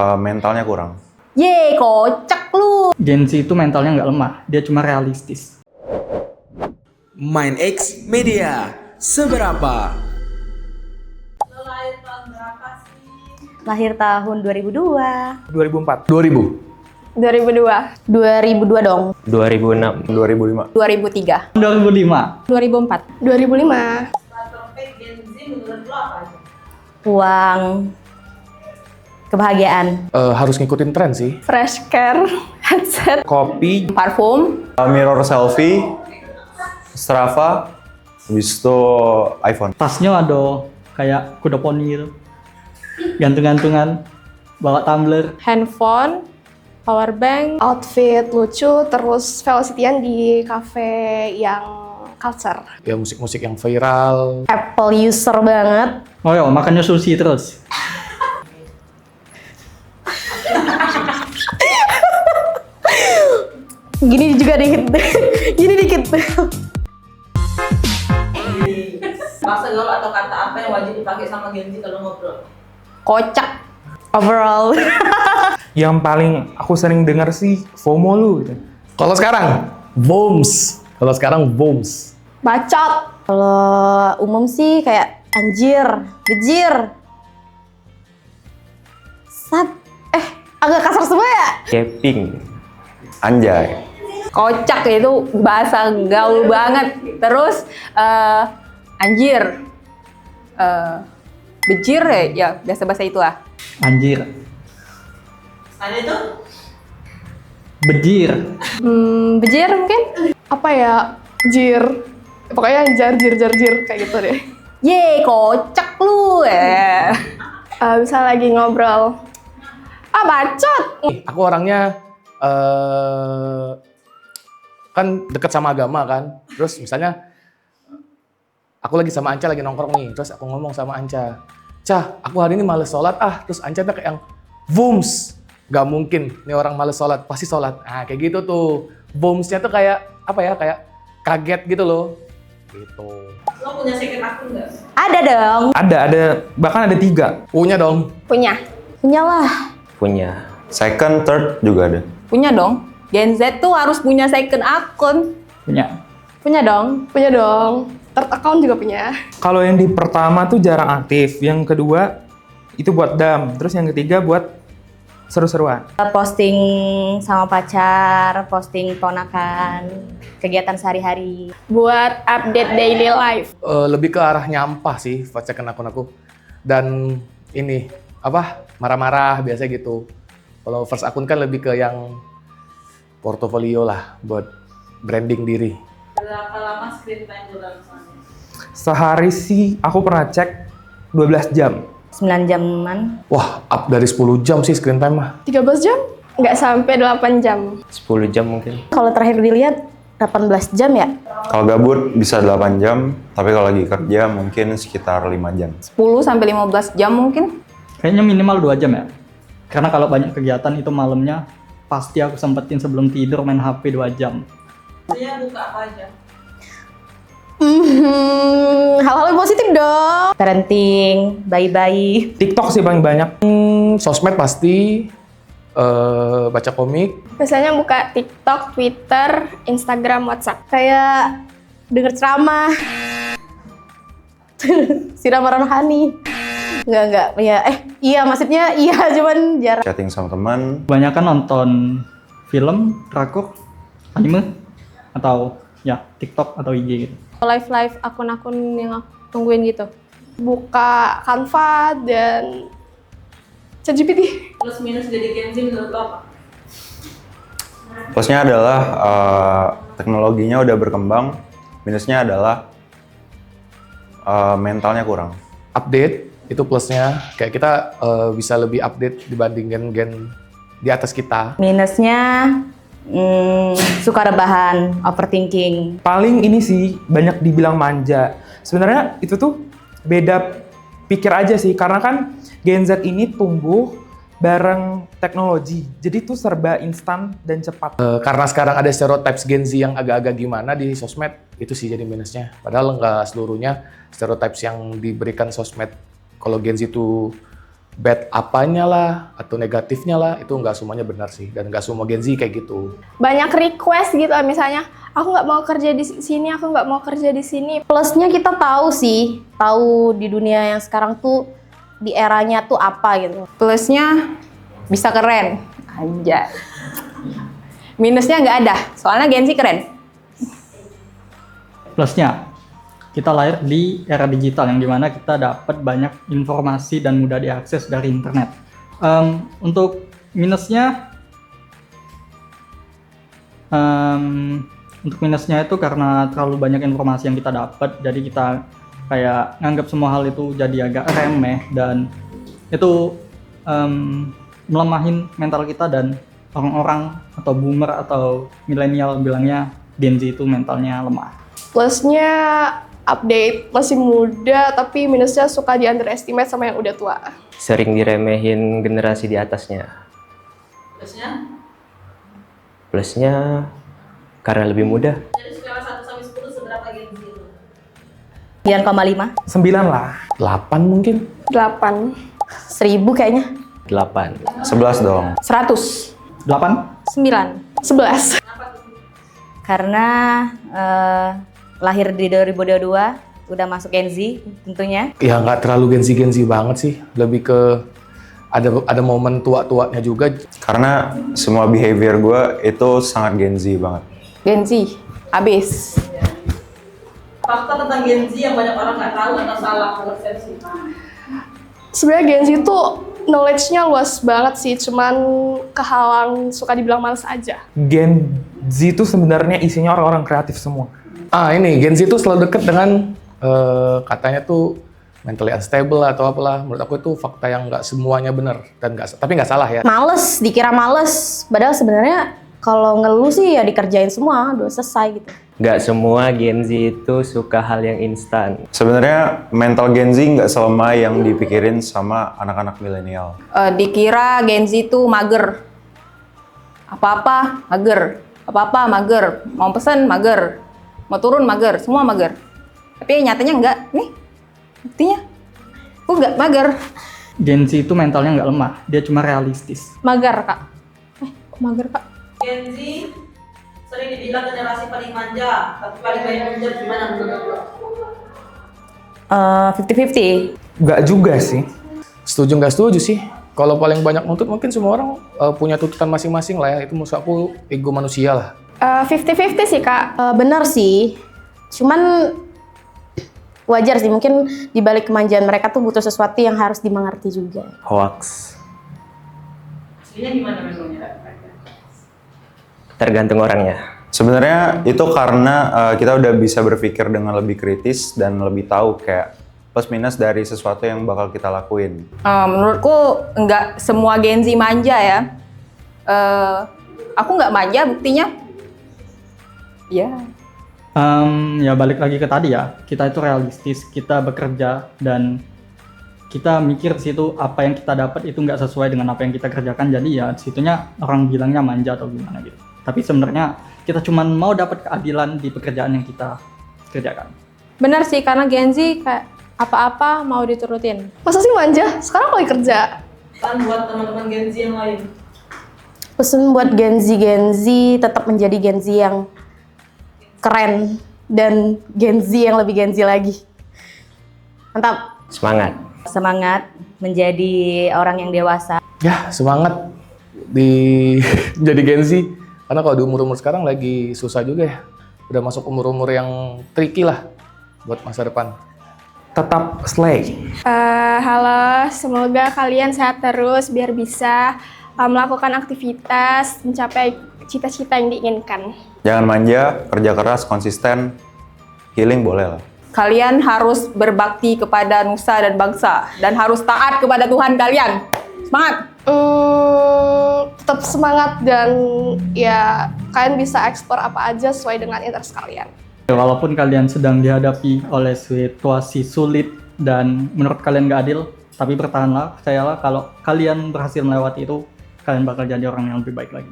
Mentalnya kurang. Ye, kocak lu. Gen Z itu mentalnya nggak lemah, dia cuma realistis. MindX Media, seberapa? Lo lahir tahun berapa sih? Lahir tahun 2002. 2004. 2000. 2002. 2002 dong. 2006. 2005. 2003. 2005. 2004. 2005. Topik Gen Z menurut lo apa aja? Uang. Kebahagiaan. Harus ngikutin tren sih. Fresh care, headset, Kopi, Parfum. Mirror selfie, Strava, habis itu iPhone. Tasnya ada kayak kuda poni gitu. Gantung-gantungan, bawa tumbler. handphone, power bank, outfit lucu, terus velocityan di cafe yang culture. ya musik-musik yang viral. Apple user banget. Oh ya, makannya sushi terus. Gini juga dikit. Gini dikit. Bahasa gaul atau kata apa yang wajib dipakai sama Gen Z kalau ngobrol? Kocak. Overall. Yang paling aku sering dengar sih FOMO lu gitu. Kalau sekarang, BOOMS. Kalau sekarang BOOMS. Bacot. Kalau umum sih kayak anjir, bejir. Sat. Agak kasar semua ya? Gaping. Anjay. Kocak itu bahasa gaul banget. Terus anjir, bejir ya biasa bahasa itu lah. Anjir. Ada itu? Bejir. Bejir mungkin? Apa ya? Jir. Pokoknya jar jir kayak gitu deh. Ye, kocak lu ya. Bisa lagi ngobrol. Bacot. Aku orangnya kan deket sama agama kan. Terus misalnya aku lagi sama Anca lagi nongkrong nih. Terus aku ngomong sama Anca, Cah, aku hari ini males sholat Terus Anca tuh kayak yang BOOMS. Gak mungkin nih orang males sholat, pasti sholat. Nah kayak gitu tuh. BOOMS-nya tuh kayak apa ya, kayak kaget gitu loh. Gitu. Lo punya second akun nggak? Ada dong. Ada, bahkan ada 3. Punya dong. Punya. Punyalah. Punya. Second, third juga ada. Punya dong. Gen Z tuh harus punya second akun. Punya. Punya dong. Punya dong. Third account juga punya. Kalau yang di pertama tuh jarang aktif, yang kedua itu buat dam, terus yang ketiga buat seru-seruan. Posting sama pacar, posting ponakan, kegiatan sehari-hari. Buat update daily life. Lebih ke arah nyampah sih second akun aku. Dan ini marah-marah biasa gitu. Kalau first akun kan lebih ke yang portofolio lah buat branding diri. Berapa lama screen time lo dalam sehari? Sehari sih aku pernah cek 12 jam. 9 jaman. Wah, up dari 10 jam sih screen time mah. 13 jam? Nggak sampai 8 jam. 10 jam mungkin. Kalau terakhir dilihat 18 jam ya? Kalau gabut bisa 8 jam, tapi kalau lagi kerja mungkin sekitar 5 jam. 10 sampai 15 jam mungkin. Kayaknya minimal 2 jam ya. Karena kalau banyak kegiatan itu malamnya pasti aku sempetin sebelum tidur main HP 2 jam. Dia buka apa aja? Hal-hal yang positif dong. Parenting, bayi-bayi. TikTok sih paling banyak. Sosmed pasti, baca komik. Biasanya buka TikTok, Twitter, Instagram, WhatsApp. Kayak denger ceramah. Siraman rohani. Enggak. Ya, iya maksudnya iya cuman jarang. Chatting sama teman, Kebanyakan nonton film, drakor, anime, atau ya TikTok atau IG gitu. Live akun-akun yang aku tungguin gitu. Buka Canva dan ChatGPT. Plus minus jadi Gen Z menurut lo apa? plusnya adalah teknologinya udah berkembang, minusnya adalah mentalnya kurang. Update, itu plusnya. Kayak kita bisa lebih update dibanding gen-gen di atas kita. Minusnya suka rebahan, overthinking. Paling ini sih banyak dibilang manja. Sebenarnya itu tuh beda pikir aja sih, karena kan Gen Z ini tumbuh bareng teknologi, jadi tuh serba instan dan cepat. Karena sekarang ada stereotypes Gen Z yang agak-agak gimana di sosmed, itu sih jadi minusnya. Padahal nggak seluruhnya stereotypes yang diberikan sosmed kalau Gen Z itu bad apanya lah atau negatifnya lah, itu nggak semuanya benar sih, dan nggak semua Gen Z kayak gitu. Banyak request gitu, misalnya aku nggak mau kerja di sini, aku nggak mau kerja di sini. Plusnya kita tahu sih, tahu di dunia yang sekarang tuh di eranya tuh apa gitu. Plusnya bisa keren aja. Minusnya nggak ada, soalnya Gen Z keren. Plusnya, kita lahir di era digital yang dimana kita dapat banyak informasi dan mudah diakses dari internet. Untuk minusnya, itu karena terlalu banyak informasi yang kita dapat, jadi kita kayak nganggap semua hal itu jadi agak remeh, dan itu melemahin mental kita, dan orang-orang atau boomer atau milenial bilangnya Gen Z itu mentalnya lemah. Plusnya update, masih muda, tapi minusnya suka di underestimate sama yang udah tua. Sering diremehin generasi di atasnya. Plusnya? Plusnya karena lebih mudah. Dari skala 1 sampai 10 seberapa Gen Z itu? 9,5. 9 lah. 8 mungkin? 8. 1000 kayaknya. 8. 11 dong. 100. 8? 9. 11. Karena lahir di 2022, udah masuk Gen Z tentunya. Ya nggak terlalu Gen Z banget sih, lebih ke ada momen tua-tuanya juga. Karena semua behavior gue itu sangat Gen Z banget. Gen Z, abis. Fakta tentang Gen Z yang banyak orang nggak tahu atau salah persepsi. Sebenarnya Gen Z tuh knowledge-nya luas banget sih, cuman kehalang suka dibilang males aja. Gen Z itu sebenarnya isinya orang-orang kreatif semua. Ini Gen Z itu selalu deket dengan katanya tuh mentally unstable atau apalah. Menurut aku itu fakta yang nggak semuanya benar, dan tapi nggak salah ya. Males, dikira males. Padahal sebenarnya kalau ngeluh sih ya dikerjain semua, udah selesai gitu. Nggak semua Gen Z itu suka hal yang instan. Sebenarnya mental Gen Z nggak selemah yang dipikirin sama anak-anak milenial. Dikira Gen Z tuh mager. Apa-apa mager. Apa-apa mager. Mau pesen mager. Mau turun mager, semua mager. Tapi nyatanya enggak, nih buktinya. Aku enggak mager. Gen Z itu mentalnya nggak lemah, dia cuma realistis. Mager, Kak. Kok mager, Kak? Gen Z sering dibilang generasi paling manja, tapi paling banyak manja gimana menurut lo? 50-50. Nggak juga sih. Setuju nggak setuju sih? Kalau paling banyak nuntut mungkin semua orang punya tuntutan masing-masing lah ya. Itu maksud aku ego manusia lah. 50-50 sih, Kak. Benar sih. Cuman wajar sih, mungkin di balik kemanjaan mereka tuh butuh sesuatu yang harus dimengerti juga. Hoax. Aslinya gimana menurutnya? Tergantung orangnya. Sebenarnya itu karena kita udah bisa berpikir dengan lebih kritis dan lebih tahu kayak plus minus dari sesuatu yang bakal kita lakuin. Menurutku nggak semua Gen Z manja ya. Aku nggak manja, buktinya. Ya. Ya balik lagi ke tadi ya, kita itu realistis, kita bekerja, dan kita mikir di situ apa yang kita dapat itu nggak sesuai dengan apa yang kita kerjakan, jadi ya situnya orang bilangnya manja atau gimana gitu. Tapi sebenarnya kita cuma mau dapat keadilan di pekerjaan yang kita kerjakan. Benar sih, karena Gen Z kayak apa-apa mau diturutin. Masa sih manja? Sekarang lagi kerja. Kan buat teman-teman Gen Z yang lain. Pesan buat Gen Z tetap menjadi Gen Z yang keren dan Gen Z yang lebih Gen Z lagi. Mantap. Semangat. Semangat menjadi orang yang dewasa. Ya, semangat jadi Gen Z. Karena kalau di umur-umur sekarang lagi susah juga ya. Udah masuk umur-umur yang tricky lah buat masa depan. Tetap slay. Halo, semoga kalian sehat terus biar bisa melakukan aktivitas, mencapai cita-cita yang diinginkan. Jangan manja, kerja keras, konsisten, healing boleh lah. Kalian harus berbakti kepada nusa dan bangsa dan harus taat kepada Tuhan kalian. Semangat! Tetap semangat dan ya kalian bisa eksplor apa aja sesuai dengan interest kalian. Walaupun kalian sedang dihadapi oleh situasi sulit dan menurut kalian gak adil, tapi bertahanlah, percayalah kalau kalian berhasil melewati itu, kalian bakal jadi orang yang lebih baik lagi.